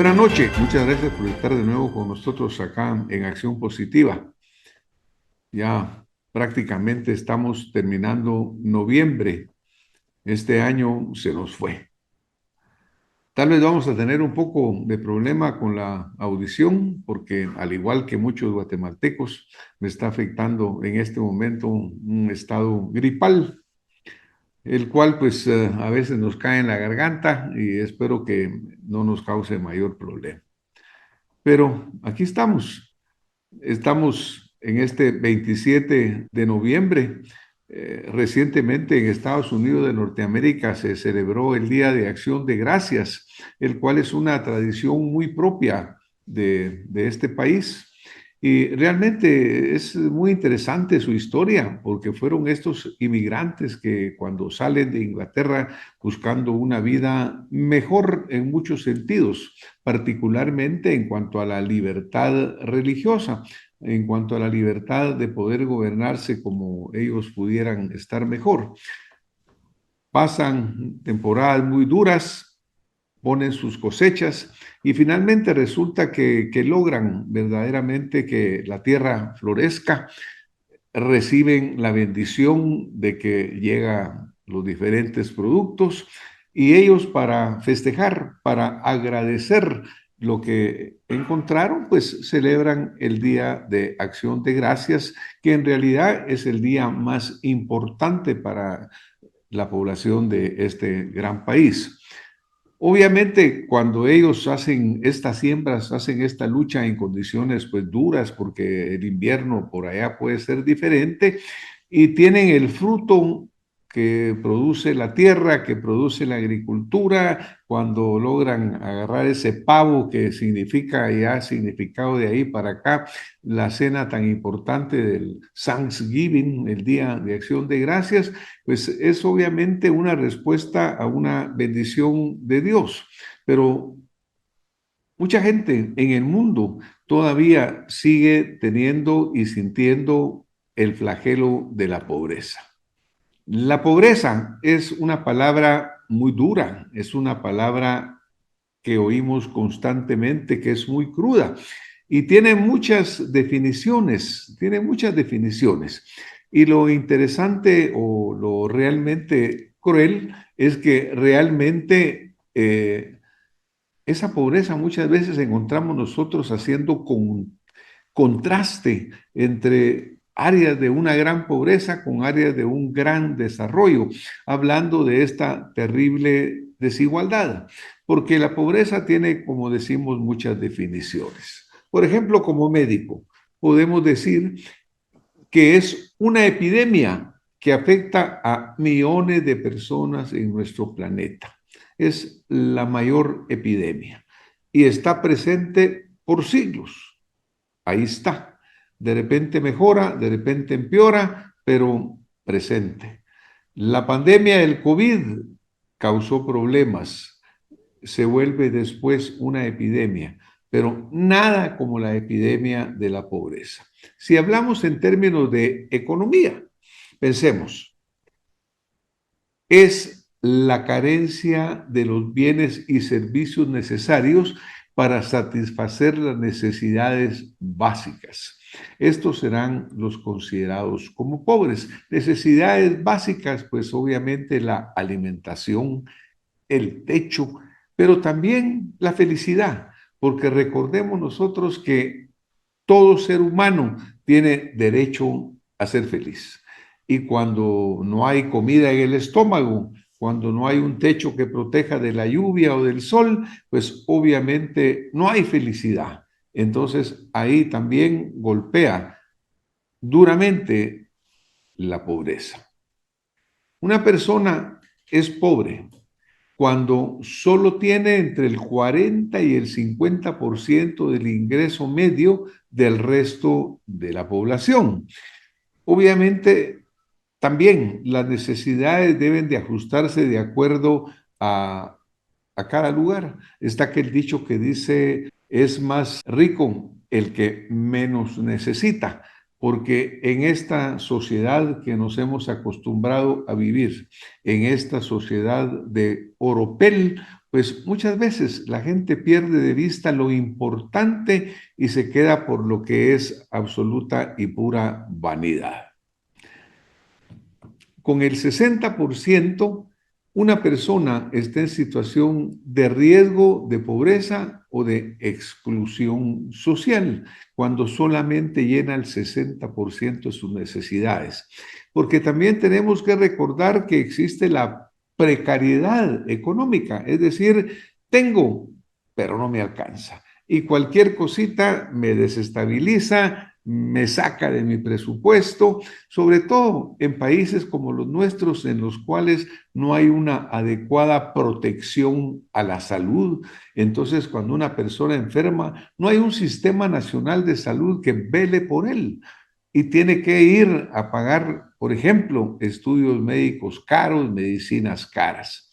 Buenas noches, muchas gracias por estar de nuevo con nosotros acá en Acción Positiva. Ya prácticamente estamos terminando noviembre. Este año se nos fue. Tal vez vamos a tener un poco de problema con la audición, porque al igual que muchos guatemaltecos, me está afectando en este momento un estado gripal, el cual pues a veces nos cae en la garganta y espero que no nos cause mayor problema. Pero aquí estamos. Estamos en este 27 de noviembre. Recientemente en Estados Unidos de Norteamérica se celebró el Día de Acción de Gracias, el cual es una tradición muy propia de este país. Y realmente es muy interesante su historia, porque fueron estos inmigrantes que cuando salen de Inglaterra buscando una vida mejor en muchos sentidos, particularmente en cuanto a la libertad religiosa, en cuanto a la libertad de poder gobernarse como ellos pudieran estar mejor. Pasan temporadas muy duras, ponen sus cosechas y finalmente resulta que logran verdaderamente que la tierra florezca, reciben la bendición de que llegan los diferentes productos y ellos para festejar, para agradecer lo que encontraron, pues celebran el Día de Acción de Gracias, que en realidad es el día más importante para la población de este gran país. Obviamente, cuando ellos hacen estas siembras, hacen esta lucha en condiciones pues duras, porque el invierno por allá puede ser diferente, y tienen el fruto que produce la tierra, que produce la agricultura, cuando logran agarrar ese pavo que significa, ya significado de ahí para acá, la cena tan importante del Thanksgiving, el Día de Acción de Gracias, pues es obviamente una respuesta a una bendición de Dios. Pero mucha gente en el mundo todavía sigue teniendo y sintiendo el flagelo de la pobreza. La pobreza es una palabra muy dura, es una palabra que oímos constantemente, que es muy cruda y tiene muchas definiciones, tiene muchas definiciones. Y lo interesante o lo realmente cruel es que realmente esa pobreza muchas veces encontramos nosotros haciendo contraste entre áreas de una gran pobreza con áreas de un gran desarrollo, hablando de esta terrible desigualdad, porque la pobreza tiene, como decimos, muchas definiciones. Por ejemplo, como médico, podemos decir que es una epidemia que afecta a millones de personas en nuestro planeta. Es la mayor epidemia y está presente por siglos. Ahí está. De repente mejora, de repente empeora, pero presente. La pandemia del COVID causó problemas, se vuelve después una epidemia, pero nada como la epidemia de la pobreza. Si hablamos en términos de economía, pensemos, es la carencia de los bienes y servicios necesarios para satisfacer las necesidades básicas. Estos serán los considerados como pobres. Necesidades básicas, pues obviamente la alimentación, el techo, pero también la felicidad, porque recordemos nosotros que todo ser humano tiene derecho a ser feliz. Y cuando no hay comida en el estómago, cuando no hay un techo que proteja de la lluvia o del sol, pues obviamente no hay felicidad. Entonces ahí también golpea duramente la pobreza. Una persona es pobre cuando solo tiene entre el 40 y el 50% del ingreso medio del resto de la población. Obviamente, también las necesidades deben de ajustarse de acuerdo a cada lugar. Está aquel dicho que dice, es más rico el que menos necesita, porque en esta sociedad que nos hemos acostumbrado a vivir, en esta sociedad de oropel, pues muchas veces la gente pierde de vista lo importante y se queda por lo que es absoluta y pura vanidad. Con el 60%, una persona está en situación de riesgo de pobreza o de exclusión social, cuando solamente llena el 60% de sus necesidades. Porque también tenemos que recordar que existe la precariedad económica, es decir, tengo, pero no me alcanza. Y cualquier cosita me desestabiliza, me saca de mi presupuesto, sobre todo en países como los nuestros, en los cuales no hay una adecuada protección a la salud. Entonces, cuando una persona enferma, no hay un sistema nacional de salud que vele por él y tiene que ir a pagar, por ejemplo, estudios médicos caros, medicinas caras.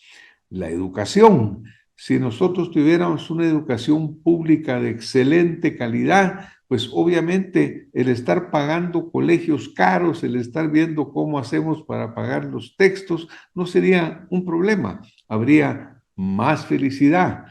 La educación. Si nosotros tuviéramos una educación pública de excelente calidad, pues obviamente el estar pagando colegios caros, el estar viendo cómo hacemos para pagar los textos, no sería un problema. Habría más felicidad.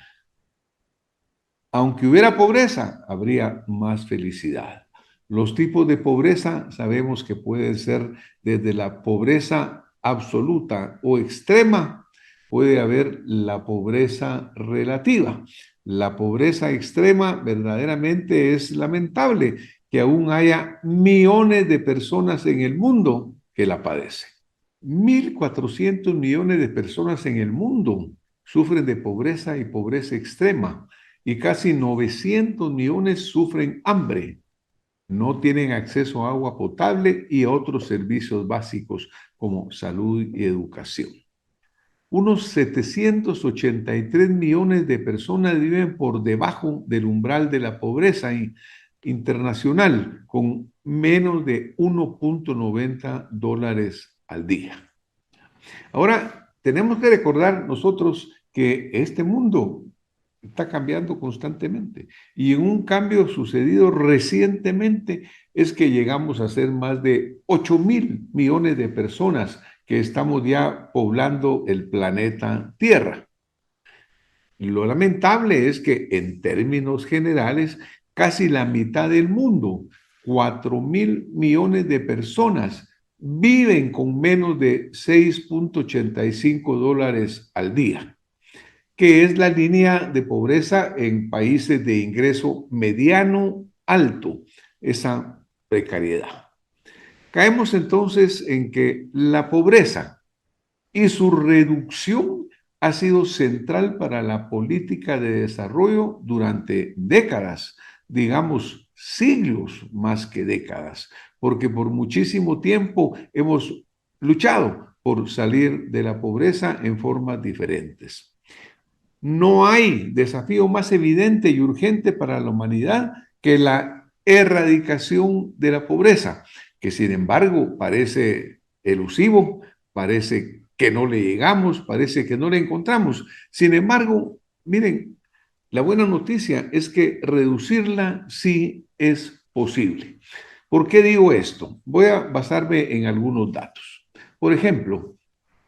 Aunque hubiera pobreza, habría más felicidad. Los tipos de pobreza sabemos que pueden ser desde la pobreza absoluta o extrema, puede haber la pobreza relativa. La pobreza extrema verdaderamente es lamentable que aún haya millones de personas en el mundo que la padecen. 1.400 millones de personas en el mundo sufren de pobreza y pobreza extrema y casi 900 millones sufren hambre. No tienen acceso a agua potable y a otros servicios básicos como salud y educación. Unos 783 millones de personas viven por debajo del umbral de la pobreza internacional, con menos de $1.90 al día. Ahora, tenemos que recordar nosotros que este mundo está cambiando constantemente. Y en un cambio sucedido recientemente es que llegamos a ser más de 8.000 millones de personas que estamos ya poblando el planeta Tierra. Y lo lamentable es que en términos generales, casi la mitad del mundo, 4.000 millones de personas, viven con menos de $6.85 al día, que es la línea de pobreza en países de ingreso mediano alto, esa precariedad. Caemos entonces en que la pobreza y su reducción ha sido central para la política de desarrollo durante décadas, digamos siglos más que décadas, porque por muchísimo tiempo hemos luchado por salir de la pobreza en formas diferentes. No hay desafío más evidente y urgente para la humanidad que la erradicación de la pobreza, que sin embargo parece elusivo, parece que no le llegamos, parece que no le encontramos. Sin embargo, miren, la buena noticia es que reducirla sí es posible. ¿Por qué digo esto? Voy a basarme en algunos datos. Por ejemplo,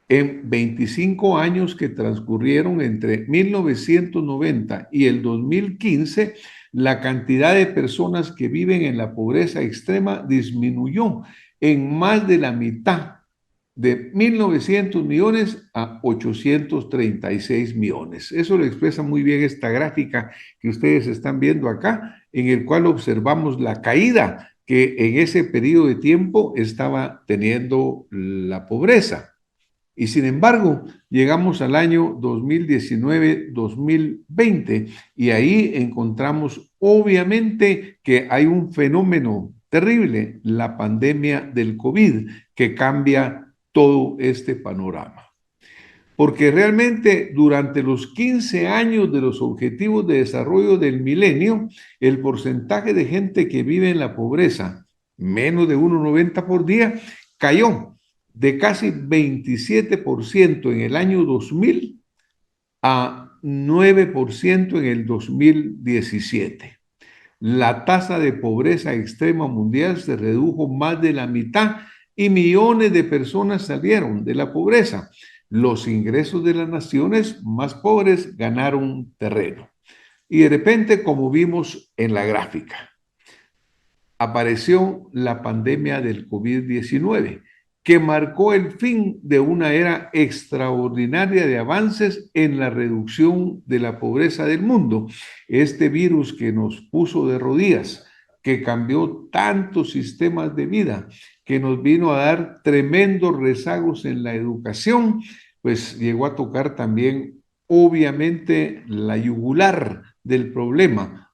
en 25 años que transcurrieron entre 1990 y el 2015, la cantidad de personas que viven en la pobreza extrema disminuyó en más de la mitad, de 1.900 millones a 836 millones. Eso lo expresa muy bien esta gráfica que ustedes están viendo acá, en el cual observamos la caída que en ese periodo de tiempo estaba teniendo la pobreza. Y sin embargo, llegamos al año 2019-2020 y ahí encontramos obviamente que hay un fenómeno terrible, la pandemia del COVID, que cambia todo este panorama. Porque realmente durante los 15 años de los Objetivos de Desarrollo del Milenio, el porcentaje de gente que vive en la pobreza, menos de 1,90 por día, cayó de casi 27% en el año 2000 a 9% en el 2017. La tasa de pobreza extrema mundial se redujo más de la mitad y millones de personas salieron de la pobreza. los ingresos de las naciones más pobres ganaron terreno. Y de repente, como vimos en la gráfica, apareció la pandemia del COVID-19, que marcó el fin de una era extraordinaria de avances en la reducción de la pobreza del mundo. Este virus que nos puso de rodillas, que cambió tantos sistemas de vida, que nos vino a dar tremendos rezagos en la educación, pues llegó a tocar también, obviamente, la yugular del problema.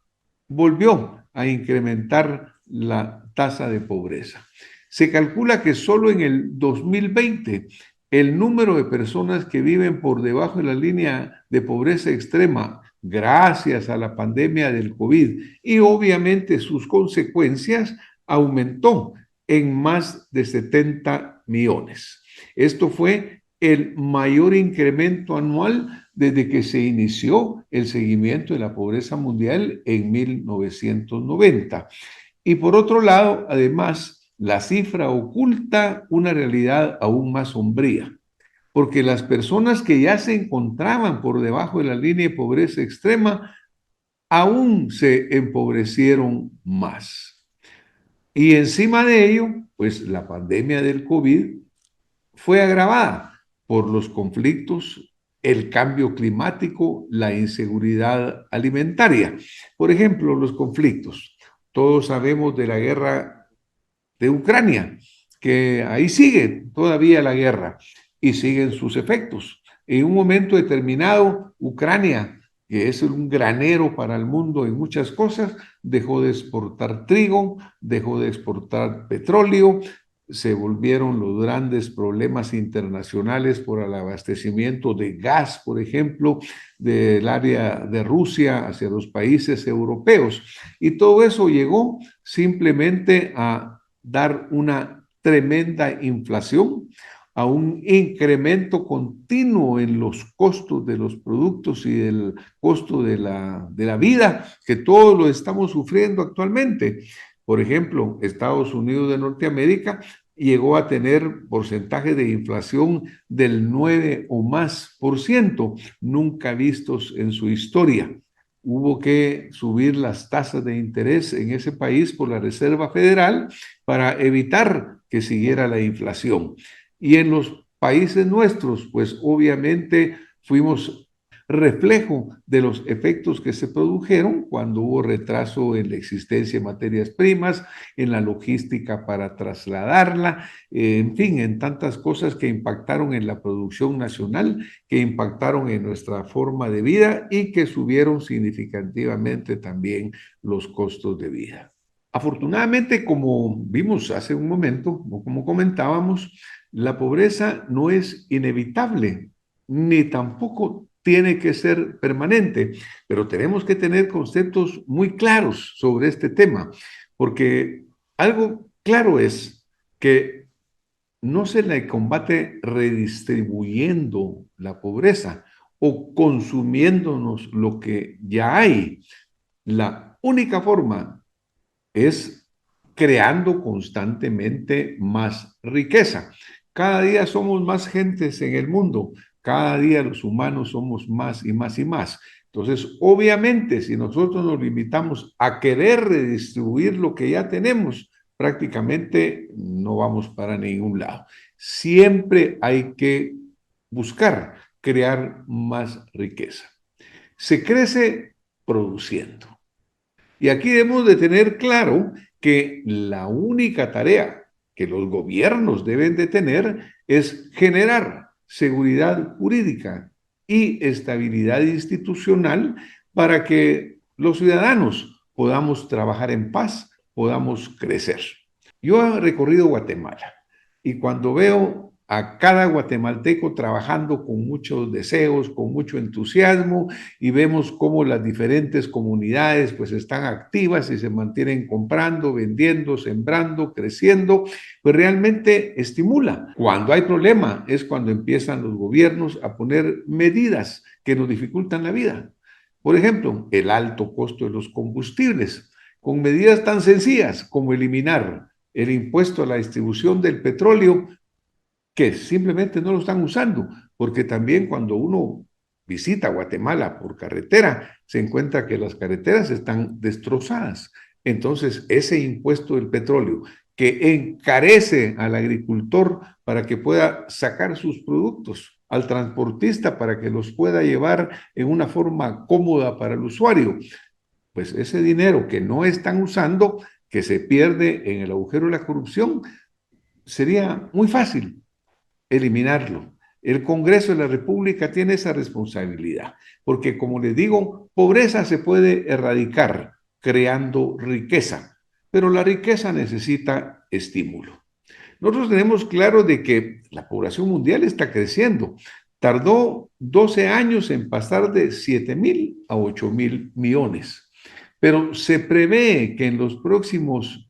Volvió a incrementar la tasa de pobreza. Se calcula que solo en el 2020 el número de personas que viven por debajo de la línea de pobreza extrema, gracias a la pandemia del COVID y obviamente sus consecuencias, aumentó en más de 70 millones. Esto fue el mayor incremento anual desde que se inició el seguimiento de la pobreza mundial en 1990. Y por otro lado, además, la cifra oculta una realidad aún más sombría, porque las personas que ya se encontraban por debajo de la línea de pobreza extrema aún se empobrecieron más. Y encima de ello, pues la pandemia del COVID fue agravada por los conflictos, el cambio climático, la inseguridad alimentaria. Por ejemplo, los conflictos. Todos sabemos de la guerra de Ucrania, que ahí sigue todavía la guerra y siguen sus efectos. En un momento determinado, Ucrania, que es un granero para el mundo en muchas cosas, dejó de exportar trigo, dejó de exportar petróleo, se volvieron los grandes problemas internacionales por el abastecimiento de gas, por ejemplo, del área de Rusia hacia los países europeos. Y todo eso llegó simplemente a dar una tremenda inflación, a un incremento continuo en los costos de los productos y del costo de la vida, que todos lo estamos sufriendo actualmente. Por ejemplo, Estados Unidos de Norteamérica llegó a tener porcentaje de inflación del 9 o más por ciento, nunca vistos en su historia. Hubo que subir las tasas de interés en ese país por la Reserva Federal para evitar que siguiera la inflación. Y en los países nuestros, pues obviamente fuimos reflejo de los efectos que se produjeron cuando hubo retraso en la existencia de materias primas, en la logística para trasladarla, en fin, en tantas cosas que impactaron en la producción nacional, que impactaron en nuestra forma de vida y que subieron significativamente también los costos de vida. Afortunadamente, como vimos hace un momento, o como comentábamos, la pobreza no es inevitable, ni tampoco tiene que ser permanente, pero tenemos que tener conceptos muy claros sobre este tema, porque algo claro es que no se le combate redistribuyendo la pobreza o consumiéndonos lo que ya hay. La única forma es creando constantemente más riqueza. Cada día somos más gentes en el mundo, cada día los humanos somos más y más y más. Entonces, obviamente, si nosotros nos limitamos a querer redistribuir lo que ya tenemos, prácticamente no vamos para ningún lado. Siempre hay que buscar crear más riqueza. Se crece produciendo. Y aquí debemos de tener claro que la única tarea que los gobiernos deben de tener es generar seguridad jurídica y estabilidad institucional para que los ciudadanos podamos trabajar en paz, podamos crecer. Yo he recorrido Guatemala y cuando veo a cada guatemalteco trabajando con muchos deseos, con mucho entusiasmo, y vemos cómo las diferentes comunidades pues están activas y se mantienen comprando, vendiendo, sembrando, creciendo, pues realmente estimula. Cuando hay problema es cuando empiezan los gobiernos a poner medidas que nos dificultan la vida. Por ejemplo, el alto costo de los combustibles, con medidas tan sencillas como eliminar el impuesto a la distribución del petróleo, que simplemente no lo están usando, porque también cuando uno visita Guatemala por carretera, se encuentra que las carreteras están destrozadas. Entonces, ese impuesto del petróleo que encarece al agricultor para que pueda sacar sus productos, al transportista para que los pueda llevar en una forma cómoda para el usuario, pues ese dinero que no están usando, que se pierde en el agujero de la corrupción, sería muy fácil eliminarlo. El Congreso de la República tiene esa responsabilidad, porque como les digo, pobreza se puede erradicar creando riqueza, pero la riqueza necesita estímulo. Nosotros tenemos claro de que la población mundial está creciendo. Tardó 12 años en pasar de 7,000 a 8,000 millones, pero se prevé que en los próximos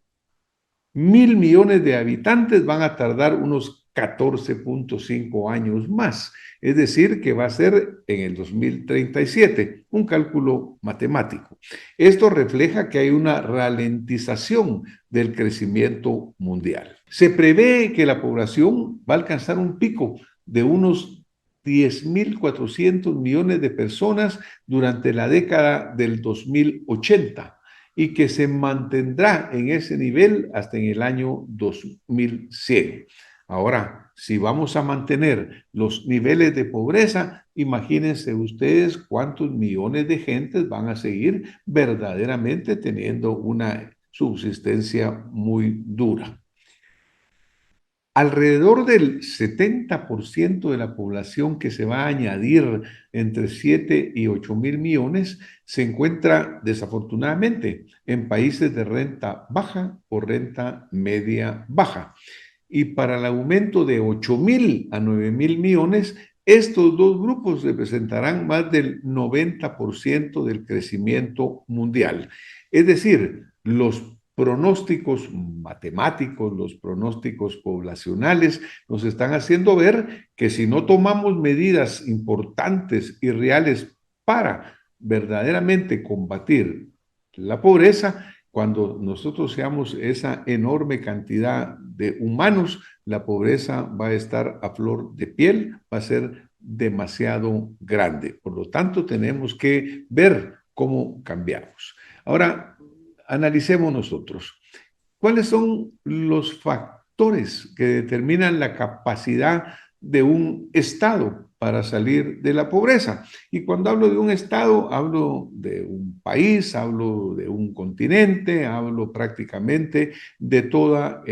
1,000 millones de habitantes van a tardar unos 14,5 años más. Es decir, que va a ser en el 2037, un cálculo matemático. Esto refleja que hay una ralentización del crecimiento mundial. Se prevé que la población va a alcanzar un pico de unos 10,400 millones de personas durante la década del 2080 y que se mantendrá en ese nivel hasta en el año 2100. Ahora, si vamos a mantener los niveles de pobreza, imagínense ustedes cuántos millones de gentes van a seguir verdaderamente teniendo una subsistencia muy dura. Alrededor del 70% de la población que se va a añadir entre 7 y 8,000 millones se encuentra desafortunadamente en países de renta baja o renta media baja. Y para el aumento de 8,000 a 9,000 millones, estos dos grupos representarán más del 90% del crecimiento mundial. Es decir, los pronósticos matemáticos, los pronósticos poblacionales nos están haciendo ver que si no tomamos medidas importantes y reales para verdaderamente combatir la pobreza, cuando nosotros seamos esa enorme cantidad de humanos, la pobreza va a estar a flor de piel, va a ser demasiado grande. Por lo tanto, tenemos que ver cómo cambiamos. Ahora, analicemos nosotros. ¿Cuáles son los factores que determinan la capacidad de un Estado para salir de la pobreza? Y cuando hablo de un Estado, hablo de un país, hablo de un continente, hablo prácticamente de toda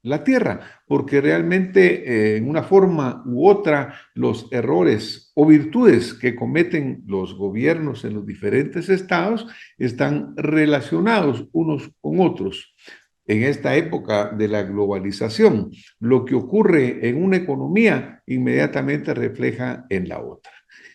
la tierra, porque realmente en una forma u otra los errores o virtudes que cometen los gobiernos en los diferentes estados están relacionados unos con otros. En esta época de la globalización, lo que ocurre en una economía inmediatamente refleja en la otra.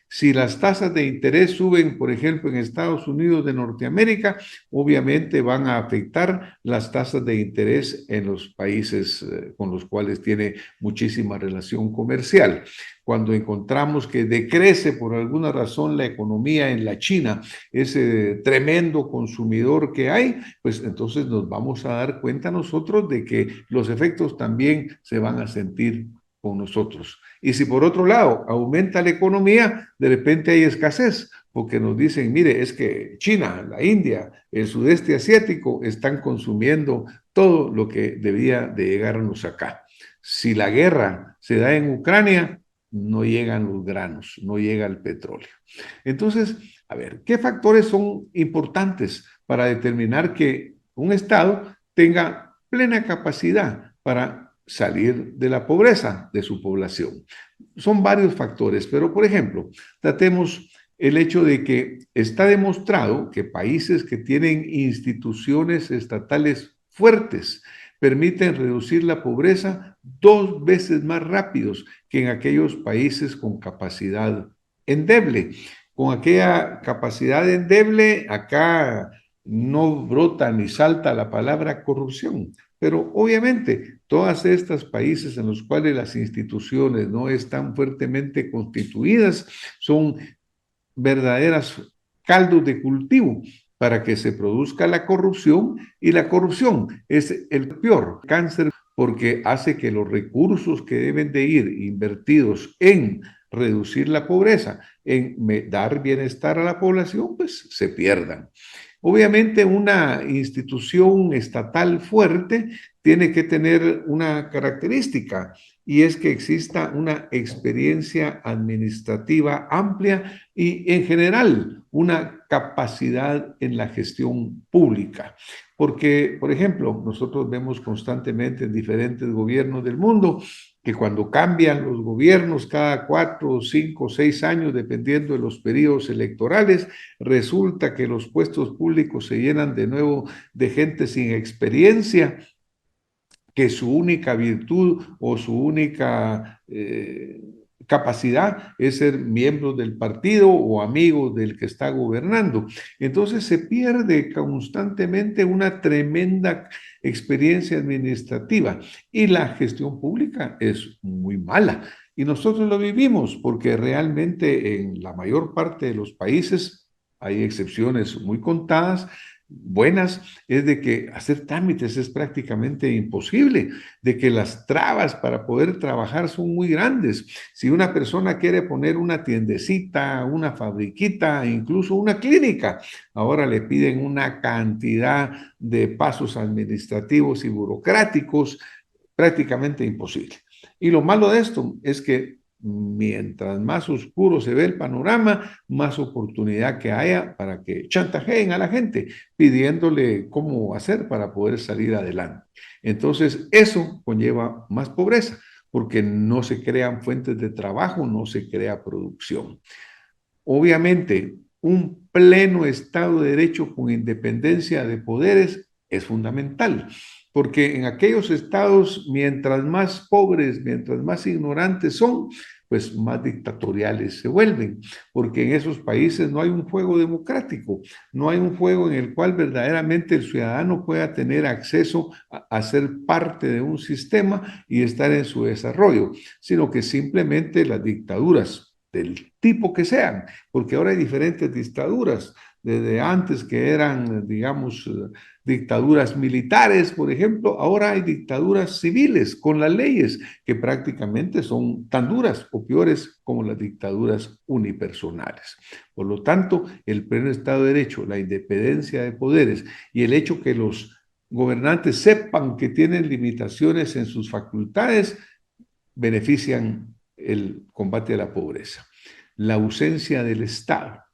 Si las tasas de interés suben, por ejemplo, en Estados Unidos de Norteamérica, obviamente van a afectar las tasas de interés en los países con los cuales tiene muchísima relación comercial. Cuando encontramos que decrece por alguna razón la economía en la China, ese tremendo consumidor que hay, pues entonces nos vamos a dar cuenta nosotros de que los efectos también se van a sentir con nosotros. Y si por otro lado aumenta la economía, de repente hay escasez, porque nos dicen, mire, es que China, la India, el sudeste asiático están consumiendo todo lo que debía de llegarnos acá. Si la guerra se da en Ucrania, no llegan los granos, no llega el petróleo. Entonces, a ver, ¿qué factores son importantes para determinar que un Estado tenga plena capacidad para salir de la pobreza de su población? Son varios factores, pero por ejemplo, tratemos el hecho de que está demostrado que países que tienen instituciones estatales fuertes permiten reducir la pobreza 2 veces más rápidos que en aquellos países con capacidad endeble. Con aquella capacidad endeble, acá no brota ni salta la palabra corrupción. Pero obviamente, todos estos países en los cuales las instituciones no están fuertemente constituidas son verdaderas caldos de cultivo para que se produzca la corrupción, y la corrupción es el peor cáncer porque hace que los recursos que deben de ir invertidos en reducir la pobreza, en dar bienestar a la población, pues se pierdan. Obviamente una institución estatal fuerte tiene que tener una característica y es que exista una experiencia administrativa amplia y en general una capacidad en la gestión pública. Porque, por ejemplo, nosotros vemos constantemente en diferentes gobiernos del mundo que cuando cambian los gobiernos cada 4, 5, 6 años, dependiendo de los periodos electorales, resulta que los puestos públicos se llenan de nuevo de gente sin experiencia, que su única virtud o su única capacidad es ser miembros del partido o amigos del que está gobernando. Entonces se pierde constantemente una tremenda experiencia administrativa y la gestión pública es muy mala. Y nosotros lo vivimos porque realmente en la mayor parte de los países, hay excepciones muy contadas, buenas, es de que hacer trámites es prácticamente imposible, de que las trabas para poder trabajar son muy grandes. Si una persona quiere poner una tiendecita, una fabriquita, incluso una clínica, ahora le piden una cantidad de pasos administrativos y burocráticos prácticamente imposible. Y lo malo de esto es que mientras más oscuro se ve el panorama, más oportunidad que haya para que chantajeen a la gente pidiéndole cómo hacer para poder salir adelante. Entonces, eso conlleva más pobreza porque no se crean fuentes de trabajo, no se crea producción. Obviamente, un pleno Estado de Derecho con independencia de poderes es fundamental, porque en aquellos estados, mientras más pobres, mientras más ignorantes son, pues más dictatoriales se vuelven, porque en esos países no hay un juego democrático, no hay un juego en el cual verdaderamente el ciudadano pueda tener acceso a ser parte de un sistema y estar en su desarrollo, sino que simplemente las dictaduras del tipo que sean, porque ahora hay diferentes dictaduras, desde antes que eran, digamos, dictaduras militares, por ejemplo, ahora hay dictaduras civiles con las leyes que prácticamente son tan duras o peores como las dictaduras unipersonales. Por lo tanto, el pleno Estado de Derecho, la independencia de poderes y el hecho que los gobernantes sepan que tienen limitaciones en sus facultades benefician el combate a la pobreza. La ausencia del Estado,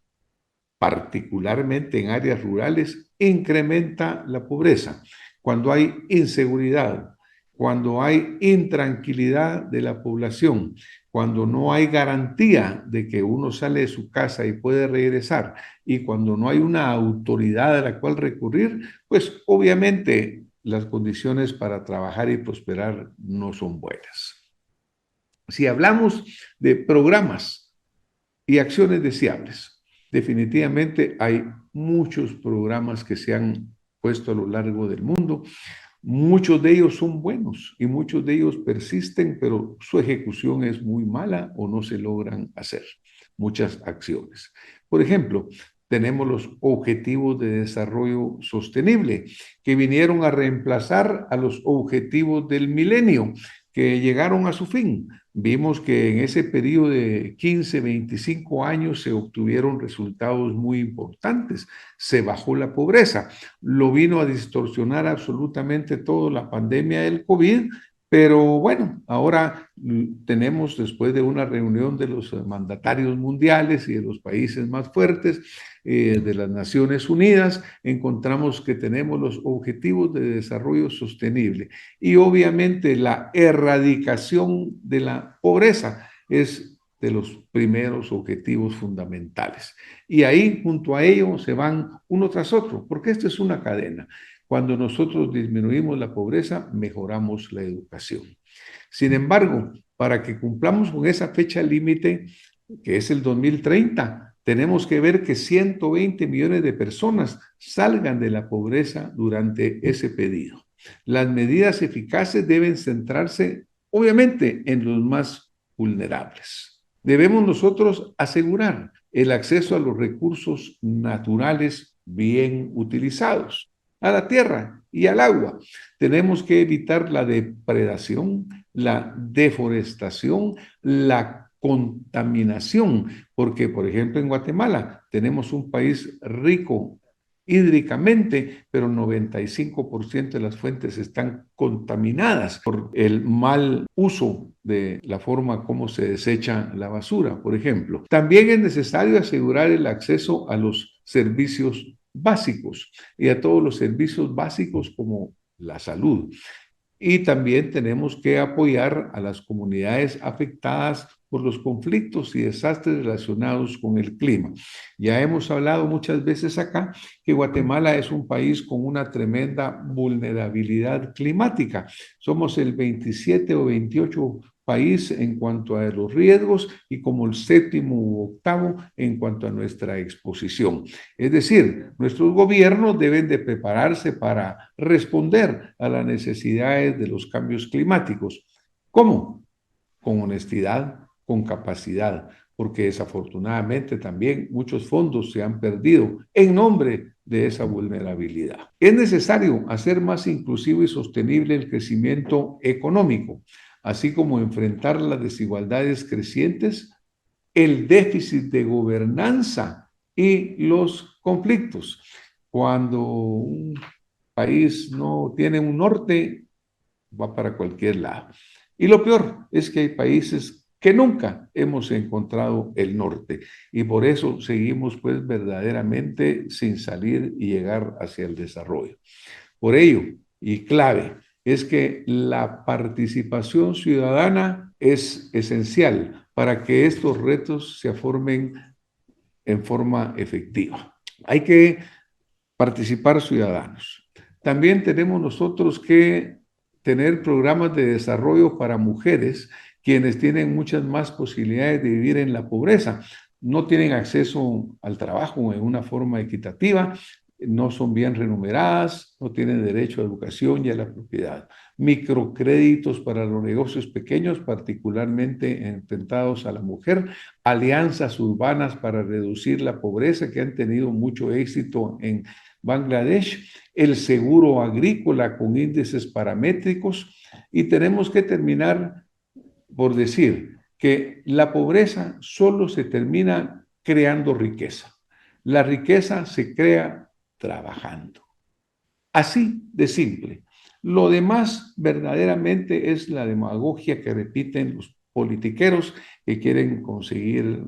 particularmente en áreas rurales, incrementa la pobreza. Cuando hay inseguridad, cuando hay intranquilidad de la población, cuando no hay garantía de que uno sale de su casa y puede regresar, y cuando no hay una autoridad a la cual recurrir, pues obviamente las condiciones para trabajar y prosperar no son buenas. Si hablamos de programas y acciones deseables, definitivamente hay muchos programas que se han puesto a lo largo del mundo. Muchos de ellos son buenos y muchos de ellos persisten, pero su ejecución es muy mala o no se logran hacer muchas acciones. Por ejemplo, tenemos los Objetivos de Desarrollo Sostenible, que vinieron a reemplazar a los Objetivos del Milenio, que llegaron a su fin. Vimos que en ese periodo de 15, 25 años se obtuvieron resultados muy importantes. Se bajó la pobreza. Lo vino a distorsionar absolutamente todo la pandemia del COVID, pero bueno, ahora tenemos, después de una reunión de los mandatarios mundiales y de los países más fuertes, de las Naciones Unidas, encontramos que tenemos los Objetivos de Desarrollo Sostenible. Y obviamente la erradicación de la pobreza es de los primeros objetivos fundamentales. Y ahí, junto a ello, se van uno tras otro, porque esto es una cadena. Cuando nosotros disminuimos la pobreza, mejoramos la educación. Sin embargo, para que cumplamos con esa fecha límite, que es el 2030, tenemos que ver que 120 millones de personas salgan de la pobreza durante ese periodo. Las medidas eficaces deben centrarse, obviamente, en los más vulnerables. Debemos nosotros asegurar el acceso a los recursos naturales bien utilizados, a la tierra y al agua. Tenemos que evitar la depredación, la deforestación, la contaminación, porque, por ejemplo, en Guatemala tenemos un país rico hídricamente, pero 95% de las fuentes están contaminadas por el mal uso de la forma como se desecha la basura, por ejemplo. También es necesario asegurar el acceso a los servicios básicos y a todos los servicios básicos como la salud. Y también tenemos que apoyar a las comunidades afectadas por los conflictos y desastres relacionados con el clima. Ya hemos hablado muchas veces acá que Guatemala es un país con una tremenda vulnerabilidad climática. Somos el 27 o 28 país en cuanto a los riesgos y como el séptimo u octavo en cuanto a nuestra exposición. Es decir, nuestros gobiernos deben de prepararse para responder a las necesidades de los cambios climáticos. ¿Cómo? Con honestidad, con capacidad, porque desafortunadamente también muchos fondos se han perdido en nombre de esa vulnerabilidad. Es necesario hacer más inclusivo y sostenible el crecimiento económico, así como enfrentar las desigualdades crecientes, el déficit de gobernanza y los conflictos. Cuando un país no tiene un norte, va para cualquier lado. Y lo peor es que hay países que nunca hemos encontrado el norte y por eso seguimos pues verdaderamente sin salir y llegar hacia el desarrollo. Por ello, y clave, es que la participación ciudadana es esencial para que estos retos se formen en forma efectiva. Hay que participar ciudadanos. También tenemos nosotros que tener programas de desarrollo para mujeres, quienes tienen muchas más posibilidades de vivir en la pobreza. No tienen acceso al trabajo en una forma equitativa, no son bien remuneradas, no tienen derecho a educación y a la propiedad. Microcréditos para los negocios pequeños, particularmente enfrentados a la mujer, alianzas urbanas para reducir la pobreza que han tenido mucho éxito en Bangladesh, el seguro agrícola con índices paramétricos y tenemos que terminar por decir que la pobreza solo se termina creando riqueza. La riqueza se crea trabajando. Así de simple. Lo demás verdaderamente es la demagogia que repiten los politiqueros que quieren conseguir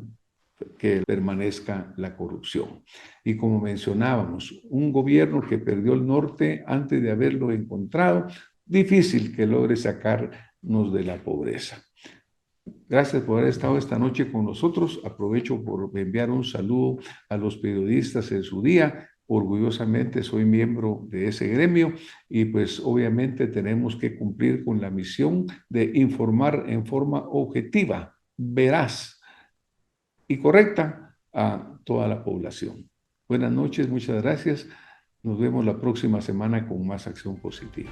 que permanezca la corrupción. Y como mencionábamos, un gobierno que perdió el norte antes de haberlo encontrado, difícil que logre sacarnos de la pobreza. Gracias por haber estado esta noche con nosotros. Aprovecho por enviar un saludo a los periodistas en su día. Orgullosamente soy miembro de ese gremio y pues obviamente tenemos que cumplir con la misión de informar en forma objetiva, veraz y correcta a toda la población. Buenas noches, muchas gracias. Nos vemos la próxima semana con más acción positiva.